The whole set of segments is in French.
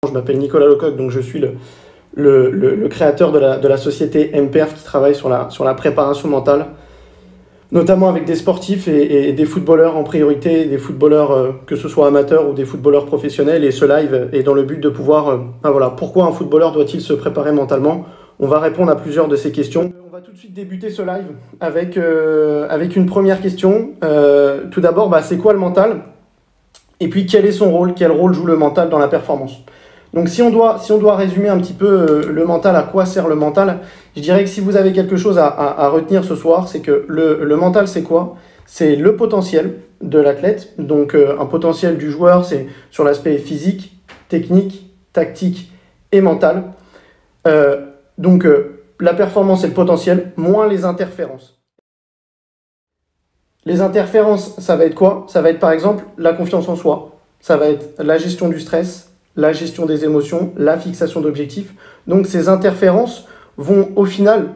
Je m'appelle Nicolas Lecoq, donc je suis le créateur de la société MPerf qui travaille sur la préparation mentale, notamment avec des sportifs et des footballeurs en priorité, des footballeurs que ce soit amateurs ou des footballeurs professionnels. Et ce live est dans le but de pouvoir, voilà, pourquoi un footballeur doit-il se préparer mentalement? On va répondre à plusieurs de ces questions. On va tout de suite débuter ce live avec une première question. Tout d'abord, c'est quoi le mental? Et puis quel est son rôle? Quel rôle joue le mental dans la performance? Donc si on doit résumer un petit peu le mental, à quoi sert le mental, je dirais que si vous avez quelque chose à retenir ce soir, c'est que le mental, c'est quoi? C'est le potentiel de l'athlète, donc un potentiel du joueur, c'est sur l'aspect physique, technique, tactique et mental. La performance et le potentiel, moins les interférences. Les interférences, ça va être quoi? Ça va être par exemple la confiance en soi, ça va être la gestion du stress, la gestion des émotions, la fixation d'objectifs. Donc ces interférences vont au final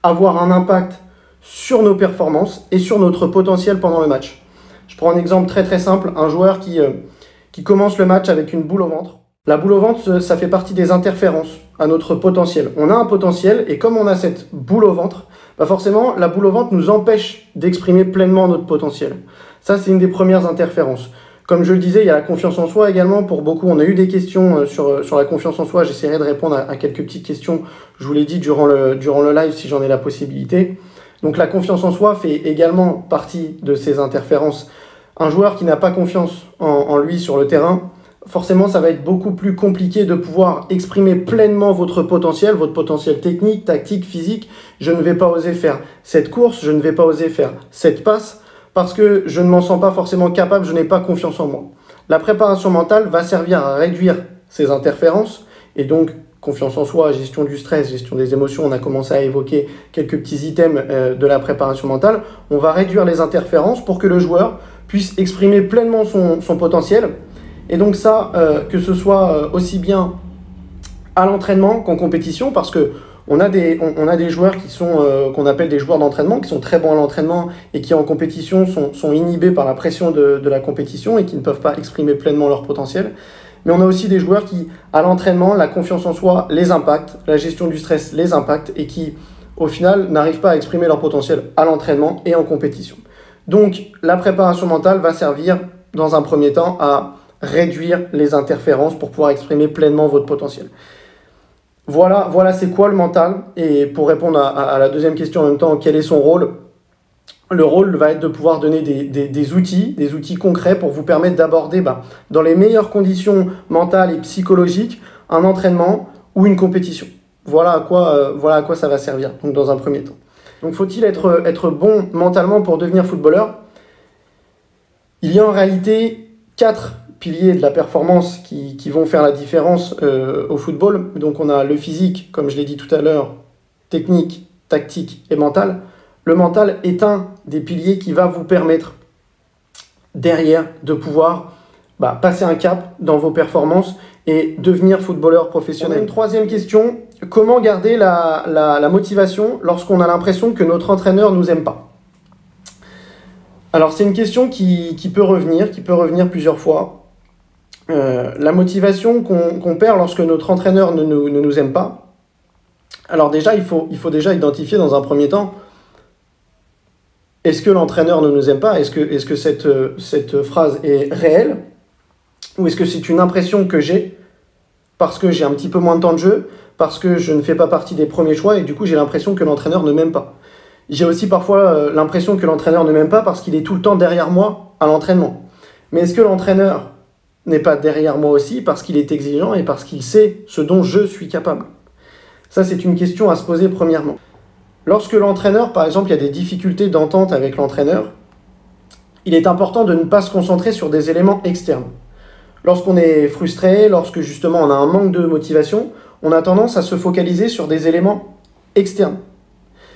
avoir un impact sur nos performances et sur notre potentiel pendant le match. Je prends un exemple très très simple, un joueur qui commence le match avec une boule au ventre. La boule au ventre, ça fait partie des interférences à notre potentiel. On a un potentiel et comme on a cette boule au ventre, forcément la boule au ventre nous empêche d'exprimer pleinement notre potentiel. Ça, c'est une des premières interférences. Comme je le disais, il y a la confiance en soi également. Pour beaucoup, on a eu des questions sur la confiance en soi. J'essaierai de répondre à quelques petites questions, je vous l'ai dit, durant le live, si j'en ai la possibilité. Donc la confiance en soi fait également partie de ces interférences. Un joueur qui n'a pas confiance en lui sur le terrain, forcément, ça va être beaucoup plus compliqué de pouvoir exprimer pleinement votre potentiel technique, tactique, physique. Je ne vais pas oser faire cette course, je ne vais pas oser faire cette passe, parce que je ne m'en sens pas forcément capable, je n'ai pas confiance en moi. La préparation mentale va servir à réduire ces interférences, et donc confiance en soi, gestion du stress, gestion des émotions, on a commencé à évoquer quelques petits items de la préparation mentale. On va réduire les interférences pour que le joueur puisse exprimer pleinement son potentiel. Et donc ça, que ce soit aussi bien à l'entraînement qu'en compétition, parce que on a des joueurs qui sont qu'on appelle des joueurs d'entraînement, qui sont très bons à l'entraînement et qui en compétition sont inhibés par la pression de la compétition et qui ne peuvent pas exprimer pleinement leur potentiel. Mais on a aussi des joueurs qui, à l'entraînement, la confiance en soi les impacte, la gestion du stress les impacte et qui, au final, n'arrivent pas à exprimer leur potentiel à l'entraînement et en compétition. Donc, la préparation mentale va servir, dans un premier temps, à réduire les interférences pour pouvoir exprimer pleinement votre potentiel. Voilà c'est quoi le mental. Et pour répondre à la deuxième question en même temps, quel est son rôle? Le rôle va être de pouvoir donner des outils concrets pour vous permettre d'aborder dans les meilleures conditions mentales et psychologiques un entraînement ou une compétition. Voilà à quoi ça va servir, donc dans un premier temps. Donc faut-il être bon mentalement pour devenir footballeur? Il y a en réalité 4 piliers de la performance qui vont faire la différence au football. Donc on a le physique, comme je l'ai dit tout à l'heure, technique, tactique et mental. Le mental est un des piliers qui va vous permettre derrière de pouvoir passer un cap dans vos performances et devenir footballeur professionnel. Une troisième question, comment garder la motivation lorsqu'on a l'impression que notre entraîneur ne nous aime pas? Alors c'est une question qui peut revenir plusieurs fois. La motivation qu'on perd lorsque notre entraîneur ne nous aime pas. Alors déjà, il faut déjà identifier dans un premier temps, est-ce que l'entraîneur ne nous aime pas? Est-ce que cette phrase est réelle? Ou est-ce que c'est une impression que j'ai parce que j'ai un petit peu moins de temps de jeu, parce que je ne fais pas partie des premiers choix et du coup j'ai l'impression que l'entraîneur ne m'aime pas? J'ai aussi parfois l'impression que l'entraîneur ne m'aime pas parce qu'il est tout le temps derrière moi à l'entraînement. Mais est-ce que l'entraîneur n'est pas derrière moi aussi parce qu'il est exigeant et parce qu'il sait ce dont je suis capable? Ça, c'est une question à se poser premièrement. Lorsque l'entraîneur, par exemple, il y a des difficultés d'entente avec l'entraîneur, il est important de ne pas se concentrer sur des éléments externes. Lorsqu'on est frustré, lorsque justement on a un manque de motivation, on a tendance à se focaliser sur des éléments externes.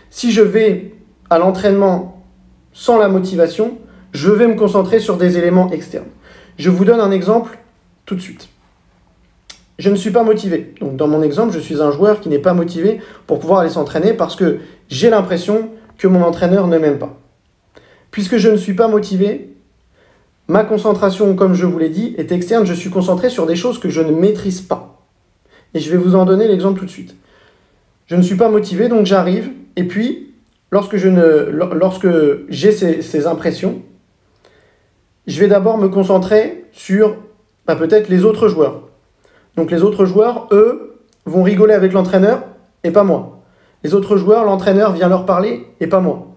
Si je vais à l'entraînement sans la motivation, je vais me concentrer sur des éléments externes. Je vous donne un exemple tout de suite. Je ne suis pas motivé. Donc dans mon exemple, je suis un joueur qui n'est pas motivé pour pouvoir aller s'entraîner parce que j'ai l'impression que mon entraîneur ne m'aime pas. Puisque je ne suis pas motivé, Ma concentration, comme je vous l'ai dit, est externe. Je suis concentré sur des choses que je ne maîtrise pas. Et je vais vous en donner l'exemple tout de suite. Je ne suis pas motivé, donc j'arrive. Et puis, lorsque j'ai ces impressions, je vais d'abord me concentrer sur peut-être les autres joueurs. Donc les autres joueurs, eux, vont rigoler avec l'entraîneur et pas moi. Les autres joueurs, l'entraîneur vient leur parler et pas moi.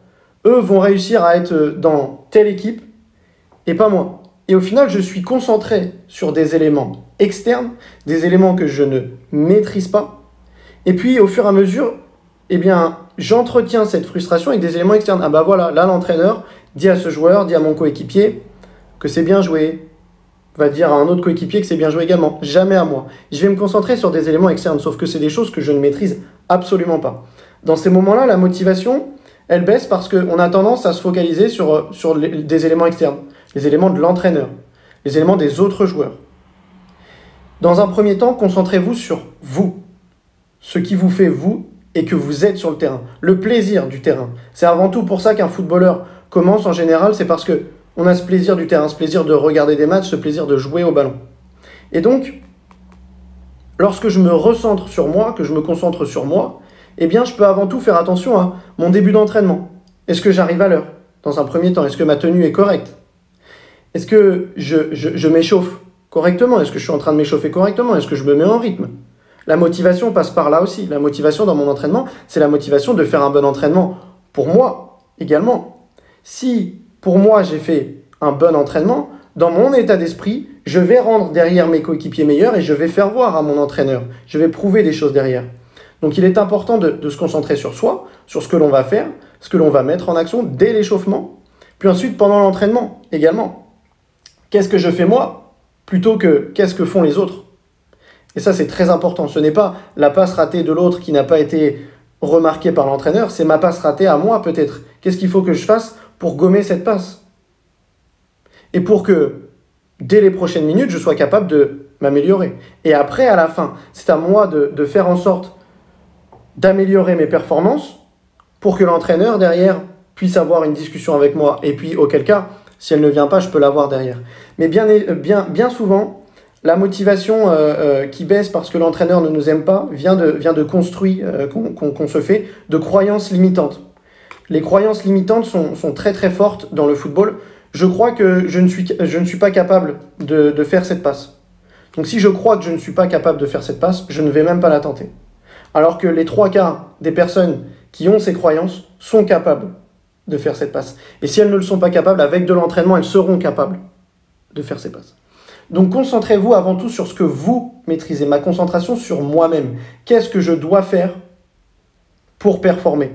Eux vont réussir à être dans telle équipe et pas moi. Et au final, je suis concentré sur des éléments externes, des éléments que je ne maîtrise pas. Et puis, au fur et à mesure, eh bien, j'entretiens cette frustration avec des éléments externes. Ah bah voilà, là, l'entraîneur dit à ce joueur, dit à mon coéquipier que c'est bien joué, va dire à un autre coéquipier que c'est bien joué également. Jamais à moi. Je vais me concentrer sur des éléments externes, sauf que c'est des choses que je ne maîtrise absolument pas. Dans ces moments-là, la motivation, elle baisse parce qu'on a tendance à se focaliser sur des éléments externes, les éléments de l'entraîneur, les éléments des autres joueurs. Dans un premier temps, concentrez-vous sur vous, ce qui vous fait vous et que vous êtes sur le terrain, le plaisir du terrain. C'est avant tout pour ça qu'un footballeur commence en général, c'est parce qu'on a ce plaisir du terrain, ce plaisir de regarder des matchs, ce plaisir de jouer au ballon. Et donc, lorsque je me recentre sur moi, que je me concentre sur moi, eh bien, je peux avant tout faire attention à mon début d'entraînement. Est-ce que j'arrive à l'heure, dans un premier temps? Est-ce que ma tenue est correcte? Est-ce que je m'échauffe correctement? Est-ce que je suis en train de m'échauffer correctement? Est-ce que je me mets en rythme? La motivation passe par là aussi. La motivation dans mon entraînement, c'est la motivation de faire un bon entraînement pour moi également. Si pour moi j'ai fait un bon entraînement, dans mon état d'esprit, je vais rendre derrière mes coéquipiers meilleurs et je vais faire voir à mon entraîneur. Je vais prouver des choses derrière. Donc il est important de se concentrer sur soi, sur ce que l'on va faire, ce que l'on va mettre en action dès l'échauffement, puis ensuite pendant l'entraînement également. Qu'est-ce que je fais moi plutôt que qu'est-ce que font les autres? Et ça c'est très important. Ce n'est pas la passe ratée de l'autre qui n'a pas été remarquée par l'entraîneur, c'est ma passe ratée à moi peut-être. Qu'est-ce qu'il faut que je fasse pour gommer cette passe? Et pour que dès les prochaines minutes, je sois capable de m'améliorer. Et après, à la fin, c'est à moi de faire en sorte d'améliorer mes performances pour que l'entraîneur derrière puisse avoir une discussion avec moi. Et puis, auquel cas, si elle ne vient pas, je peux l'avoir derrière. Mais bien souvent, la motivation qui baisse parce que l'entraîneur ne nous aime pas vient de construits qu'on se fait, de croyances limitantes. Les croyances limitantes sont très très fortes dans le football. Je crois que je ne suis pas capable de faire cette passe. Donc si je crois que je ne suis pas capable de faire cette passe, je ne vais même pas la tenter. Alors que les 3/4 des personnes qui ont ces croyances sont capables de faire cette passe. Et si elles ne le sont pas capables, avec de l'entraînement, elles seront capables de faire ces passes. Donc concentrez-vous avant tout sur ce que vous maîtrisez. Ma concentration sur moi-même. Qu'est-ce que je dois faire pour performer?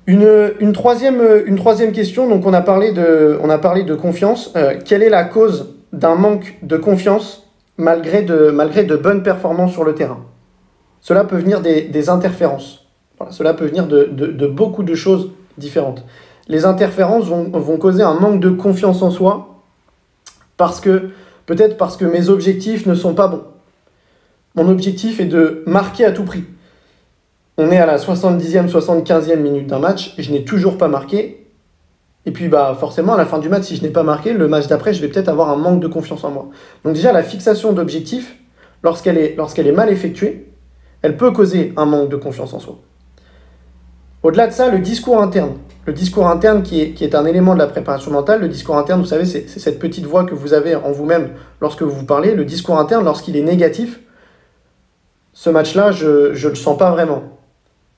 Une troisième question, donc on a parlé de confiance. Quelle est la cause d'un manque de confiance malgré de bonnes performances sur le terrain? Cela peut venir des interférences. Voilà, cela peut venir de beaucoup de choses différentes. Les interférences vont causer un manque de confiance en soi peut-être parce que mes objectifs ne sont pas bons. Mon objectif est de marquer à tout prix. On est à la 70e, 75e minute d'un match et je n'ai toujours pas marqué. Et puis forcément, à la fin du match, si je n'ai pas marqué, le match d'après, je vais peut-être avoir un manque de confiance en moi. Donc déjà, la fixation d'objectifs, lorsqu'elle est mal effectuée, elle peut causer un manque de confiance en soi. Au-delà de ça, le discours interne. Le discours interne qui est un élément de la préparation mentale. Le discours interne, vous savez, c'est cette petite voix que vous avez en vous-même lorsque vous parlez. Le discours interne, lorsqu'il est négatif, ce match-là, je ne le sens pas vraiment.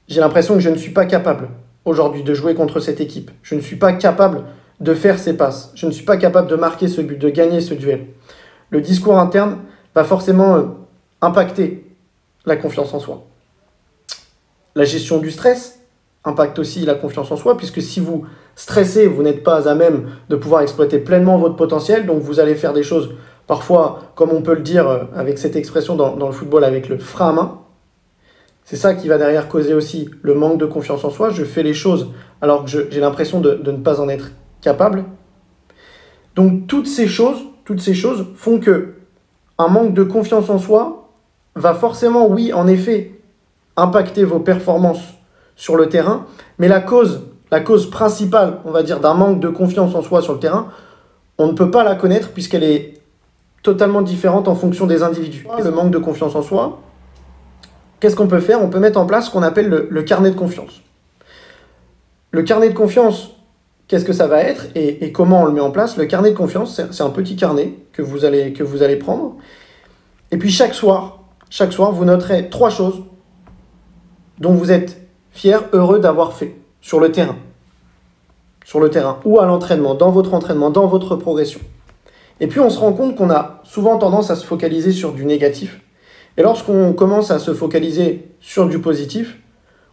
J'ai l'impression que je ne suis pas capable aujourd'hui de jouer contre cette équipe. Je ne suis pas capable de faire ces passes. Je ne suis pas capable de marquer ce but, de gagner ce duel. Le discours interne va forcément impacter la confiance en soi. La gestion du stress impacte aussi la confiance en soi, puisque si vous stressez, vous n'êtes pas à même de pouvoir exploiter pleinement votre potentiel, donc vous allez faire des choses, parfois, comme on peut le dire avec cette expression dans le football, avec le frein à main. C'est ça qui va derrière causer aussi le manque de confiance en soi. Je fais les choses alors que j'ai l'impression de ne pas en être capable. Donc toutes ces choses font que un manque de confiance en soi va forcément, oui, en effet, impacter vos performances sur le terrain, mais la cause principale, on va dire, d'un manque de confiance en soi sur le terrain on ne peut pas la connaître puisqu'elle est totalement différente en fonction des individus. Le manque de confiance en soi, qu'est-ce qu'on peut faire? On peut mettre en place ce qu'on appelle le carnet de confiance. Le carnet de confiance, qu'est-ce que ça va être et comment on le met en place? Le carnet de confiance, c'est un petit carnet que vous allez prendre. Et puis chaque soir, vous noterez 3 choses dont vous êtes fier, heureux d'avoir fait sur le terrain. Sur le terrain ou à l'entraînement, dans votre progression. Et puis on se rend compte qu'on a souvent tendance à se focaliser sur du négatif. Et lorsqu'on commence à se focaliser sur du positif,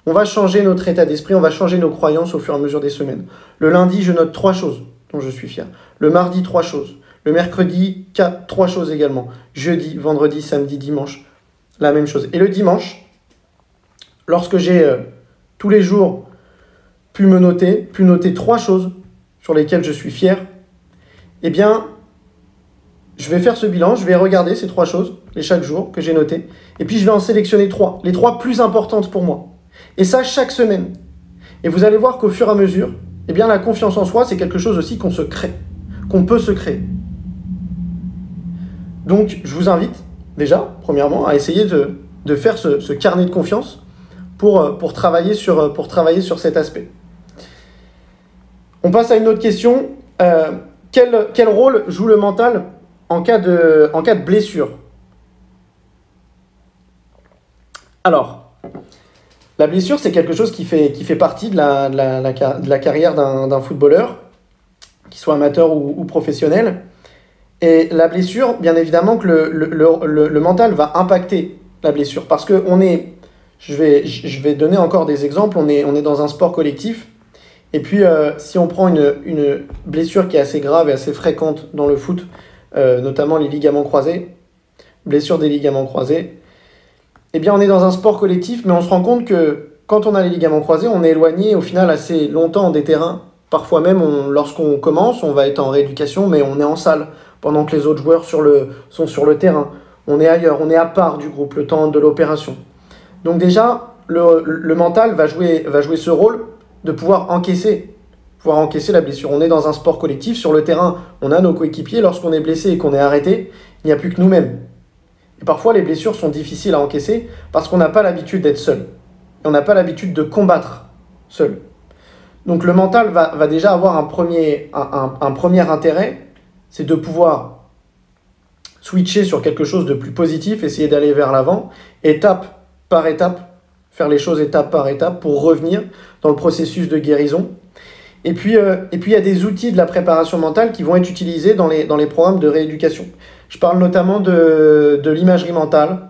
on va changer notre état d'esprit, on va changer nos croyances au fur et à mesure des semaines. Le lundi, je note 3 choses dont je suis fier. Le mardi, 3 choses. Le mercredi, 3 choses également. Jeudi, vendredi, samedi, dimanche, la même chose. Et le dimanche, lorsque j'ai tous les jours pu noter 3 choses sur lesquelles je suis fier, eh bien, je vais faire ce bilan, je vais regarder ces 3 choses, chaque jour que j'ai notées, et puis je vais en sélectionner 3, les 3 plus importantes pour moi. Et ça, chaque semaine. Et vous allez voir qu'au fur et à mesure, eh bien, la confiance en soi, c'est quelque chose aussi qu'on se crée, qu'on peut se créer. Donc, je vous invite, déjà, premièrement, à essayer de faire ce carnet de confiance pour travailler sur cet aspect. On passe à une autre question. Quel rôle joue le mental en cas de blessure? Alors, la blessure, c'est quelque chose qui fait partie de la carrière d'un footballeur, qu'il soit amateur ou professionnel. Et la blessure, bien évidemment que le mental va impacter la blessure. Parce que je vais donner encore des exemples, on est dans un sport collectif. Et puis, si on prend une blessure qui est assez grave et assez fréquente dans le foot, notamment les ligaments croisés, blessure des ligaments croisés, eh bien, on est dans un sport collectif, mais on se rend compte que quand on a les ligaments croisés, on est éloigné au final assez longtemps des terrains. Parfois même, lorsqu'on commence, on va être en rééducation, mais on est en salle, pendant que les autres joueurs sont sur le terrain. On est ailleurs, on est à part du groupe, le temps de l'opération. Donc déjà, le mental va jouer ce rôle de pouvoir encaisser la blessure. On est dans un sport collectif, sur le terrain, on a nos coéquipiers. Lorsqu'on est blessé et qu'on est arrêté, il n'y a plus que nous-mêmes. Et parfois, les blessures sont difficiles à encaisser parce qu'on n'a pas l'habitude d'être seul. Et on n'a pas l'habitude de combattre seul. Donc le mental va déjà avoir un premier intérêt, c'est de pouvoir switcher sur quelque chose de plus positif, essayer d'aller vers l'avant, étape par étape, faire les choses étape par étape pour revenir dans le processus de guérison. Et puis, il y a des outils de la préparation mentale qui vont être utilisés dans les programmes de rééducation. Je parle notamment de l'imagerie mentale.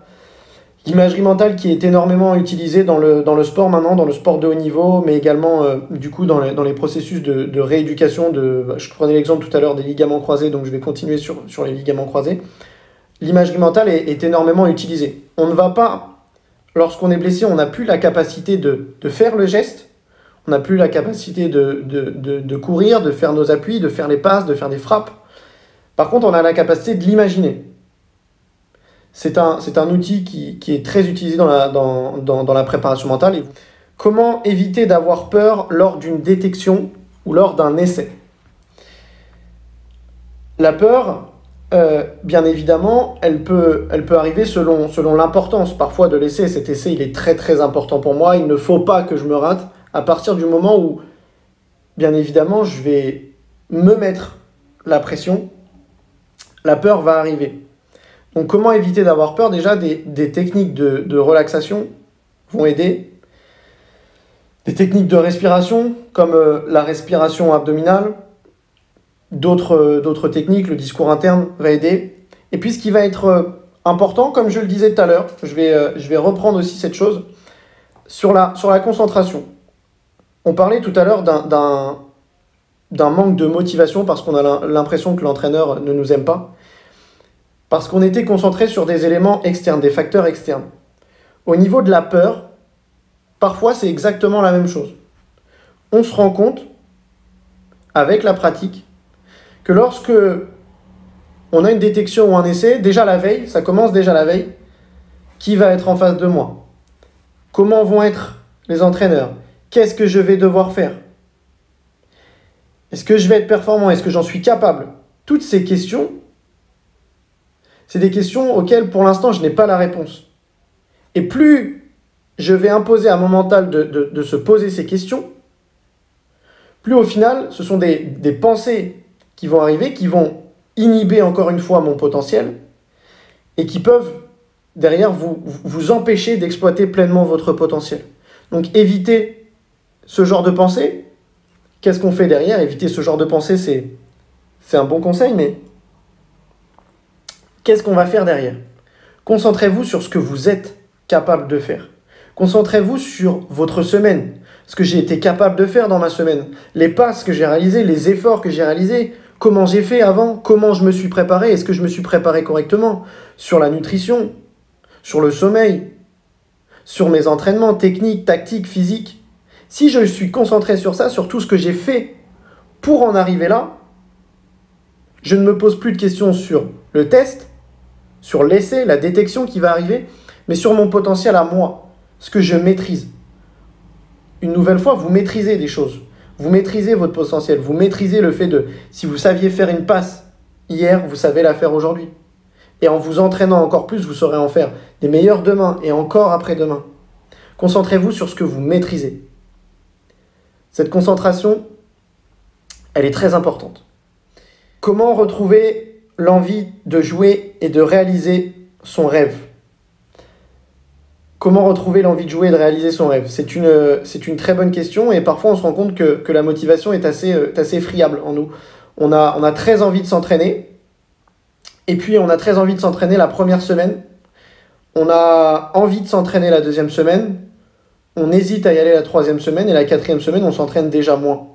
L'imagerie mentale qui est énormément utilisée dans le sport maintenant, dans le sport de haut niveau, mais également du coup dans les processus de rééducation. Je prenais l'exemple tout à l'heure des ligaments croisés, donc je vais continuer sur les ligaments croisés. L'imagerie mentale est énormément utilisée. On ne va pas, lorsqu'on est blessé, on n'a plus la capacité de faire le geste, on n'a plus la capacité de courir, de faire nos appuis, de faire les passes, de faire des frappes. Par contre, on a la capacité de l'imaginer. C'est un outil qui est très utilisé dans la préparation mentale. Et comment éviter d'avoir peur lors d'une détection ou lors d'un essai? La peur, bien évidemment, elle peut arriver selon l'importance parfois de l'essai. Cet essai, il est très très important pour moi. Il ne faut pas que je me rate à partir du moment où, bien évidemment, je vais me mettre la pression. La peur va arriver. Donc comment éviter d'avoir peur? Déjà, des techniques de relaxation vont aider. Des techniques de respiration, comme la respiration abdominale. D'autres techniques, le discours interne va aider. Et puis ce qui va être important, comme je le disais tout à l'heure, je vais reprendre aussi cette chose, sur la concentration. On parlait tout à l'heure d'un manque de motivation parce qu'on a l'impression que l'entraîneur ne nous aime pas. Parce qu'on était concentré sur des éléments externes, des facteurs externes. Au niveau de la peur, parfois c'est exactement la même chose. On se rend compte, avec la pratique, que lorsque on a une détection ou un essai, déjà la veille, ça commence déjà la veille, qui va être en face de moi? Comment vont être les entraîneurs? Qu'est-ce que je vais devoir faire? Est-ce que je vais être performant? Est-ce que j'en suis capable? Toutes ces questions, c'est des questions auxquelles, pour l'instant, je n'ai pas la réponse. Et plus je vais imposer à mon mental de se poser ces questions, plus au final, ce sont des pensées qui vont arriver, qui vont inhiber encore une fois mon potentiel et qui peuvent, derrière, vous empêcher d'exploiter pleinement votre potentiel. Donc, évitez ce genre de pensée. Qu'est-ce qu'on fait derrière? Éviter ce genre de pensée, c'est un bon conseil, mais qu'est-ce qu'on va faire derrière? Concentrez-vous sur ce que vous êtes capable de faire. Concentrez-vous sur votre semaine, ce que j'ai été capable de faire dans ma semaine, les passes que j'ai réalisées, les efforts que j'ai réalisés, comment j'ai fait avant, comment je me suis préparé, est-ce que je me suis préparé correctement, sur la nutrition, sur le sommeil, sur mes entraînements techniques, tactiques, physiques. Si je suis concentré sur ça, sur tout ce que j'ai fait pour en arriver là, je ne me pose plus de questions sur le test, sur l'essai, la détection qui va arriver, mais sur mon potentiel à moi, ce que je maîtrise. Une nouvelle fois, vous maîtrisez des choses. Vous maîtrisez votre potentiel. Vous maîtrisez le fait de, si vous saviez faire une passe hier, vous savez la faire aujourd'hui. Et en vous entraînant encore plus, vous saurez en faire des meilleurs demain et encore après-demain. Concentrez-vous sur ce que vous maîtrisez. Cette concentration, elle est très importante. Comment retrouver l'envie de jouer et de réaliser son rêve? Comment retrouver l'envie de jouer et de réaliser son rêve? C'est une très bonne question et parfois on se rend compte que la motivation est assez friable en nous. On a très envie de s'entraîner et puis on a très envie de s'entraîner la première semaine. On a envie de s'entraîner la deuxième semaine. On hésite à y aller la troisième semaine et la quatrième semaine, on s'entraîne déjà moins.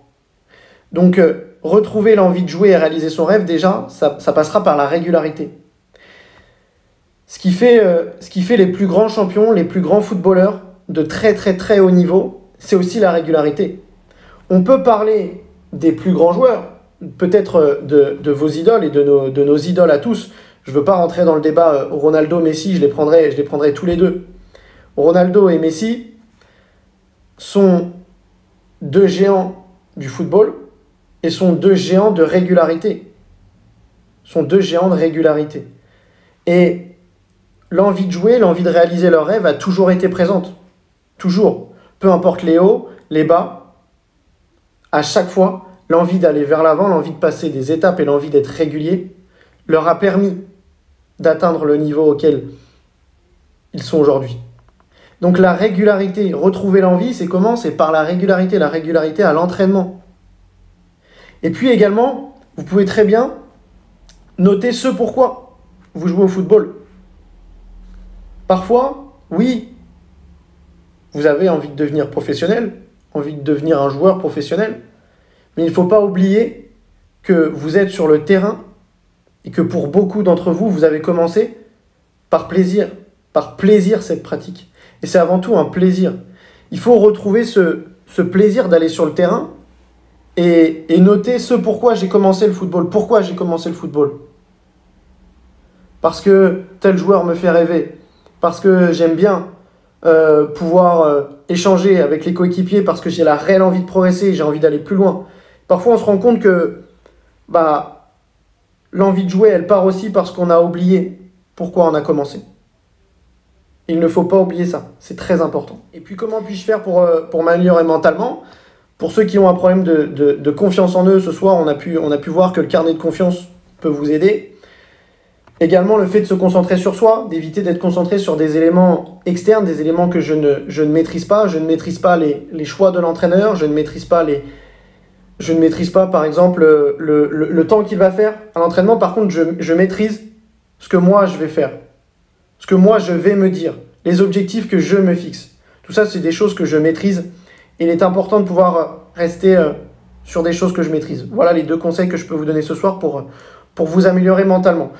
Donc, retrouver l'envie de jouer et réaliser son rêve, déjà, ça passera par la régularité. Ce qui fait les plus grands champions, les plus grands footballeurs de très très très haut niveau, c'est aussi la régularité. On peut parler des plus grands joueurs, peut-être de vos idoles et de nos idoles à tous. Je ne veux pas rentrer dans le débat Ronaldo, Messi, je les prendrai tous les deux. Ronaldo et Messi sont deux géants du football et sont deux géants de régularité. Sont deux géants de régularité. Et l'envie de jouer, l'envie de réaliser leur rêve a toujours été présente. Toujours. Peu importe les hauts, les bas, à chaque fois, l'envie d'aller vers l'avant, l'envie de passer des étapes et l'envie d'être régulier leur a permis d'atteindre le niveau auquel ils sont aujourd'hui. Donc la régularité, retrouver l'envie, c'est comment? C'est par la régularité à l'entraînement. Et puis également, vous pouvez très bien noter ce pourquoi vous jouez au football. Parfois, oui, vous avez envie de devenir professionnel, envie de devenir un joueur professionnel, mais il ne faut pas oublier que vous êtes sur le terrain et que pour beaucoup d'entre vous, vous avez commencé par plaisir cette pratique. Et c'est avant tout un plaisir. Il faut retrouver ce plaisir d'aller sur le terrain et noter ce pourquoi j'ai commencé le football. Pourquoi j'ai commencé le football? Parce que tel joueur me fait rêver. Parce que j'aime bien pouvoir échanger avec les coéquipiers, parce que j'ai la réelle envie de progresser, j'ai envie d'aller plus loin. Parfois, on se rend compte que l'envie de jouer, elle part aussi parce qu'on a oublié pourquoi on a commencé. Il ne faut pas oublier ça, c'est très important. Et puis, comment puis-je faire pour m'améliorer mentalement? Pour ceux qui ont un problème de confiance en eux, ce soir, on a pu voir que le carnet de confiance peut vous aider. Également, le fait de se concentrer sur soi, d'éviter d'être concentré sur des éléments externes, des éléments que je ne maîtrise pas. Je ne maîtrise pas les choix de l'entraîneur, je ne maîtrise pas, par exemple, le temps qu'il va faire à l'entraînement. Par contre, je maîtrise ce que moi, je vais faire, ce que moi, je vais me dire, les objectifs que je me fixe. Tout ça, c'est des choses que je maîtrise. Et il est important de pouvoir rester sur des choses que je maîtrise. Voilà les 2 conseils que je peux vous donner ce soir pour vous améliorer mentalement.